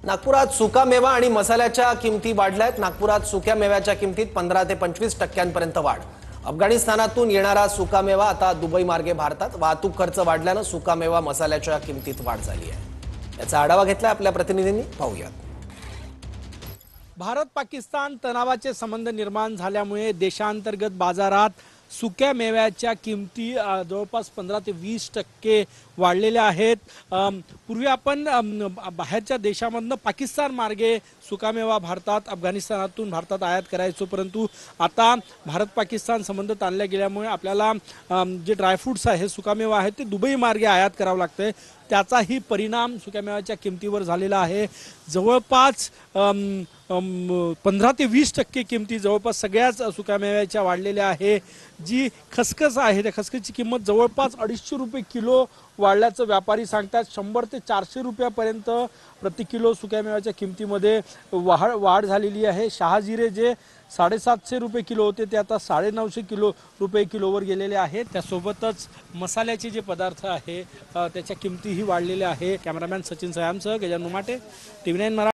नागपुरात सुका मेवा आणि मसाल्याच्या किमती वाढल्यात। नागपुरात सुक्या मेव्याच्या किमतीत 15 ते 25% वाढ। अफगाणिस्तानातून येणारा सुका मेवा आता दुबई मार्गे भारतात। वाहतूक खर्च वाढल्याने सुका मेवा मसाल्याच्या किमतीत वाढ झाली आहे। याचा आढावा घेतला आपल्या प्रतिनिधींनी, पाहूया। भारत पाकिस्तान तणावाचे संबंध निर्माण झाल्यामुळे देशांतर्गत बाजारात सुक्या मेव्याच्या किमती जवळपास 15 ते 20% वाढलेल्या आहेत। पूर्वी आपण बाहेरच्या देशांमधून पाकिस्तान मार्गे सुकामेवा भारतात, अफगाणिस्तानातून भारतात आयात करायचो, परंतु आता भारत पाकिस्तान संबंध ताणले गेल्यामुळे आपल्याला जे ड्रायफ्रूट्स आहे, सुकामेवा आहे, ते दुबई मार्गे आयात करावं लागते। त्याचाही परिणाम सुक्यामेव्याच्या किमतीवर झालेला आहे। जवळपास 15 ते 20% किमती जवळपास सगळ्याच सुकामेव्याच्या वाढलेल्या आहे। जी खसखस आहे, त्या खसखसची किंमत जवळपास 250 रुपये किलो वाढल्याचं व्यापारी सांगतात। 100 ते 400 रुपयापर्यंत प्रति किलो सुक्यामेव्याच्या किमतीमध्ये वाढ झालेली आहे। शहाजिरे जे 750 रुपये किलो होते ते आता 950 रुपये किलोवर गेलेले आहेत। त्यासोबतच मसाल्याचे जे पदार्थ आहे त्याच्या किमतीही वाढलेल्या आहे। कॅमेरामॅन सचिन सयामसह गजानन उमाटे, TV9 मराठी।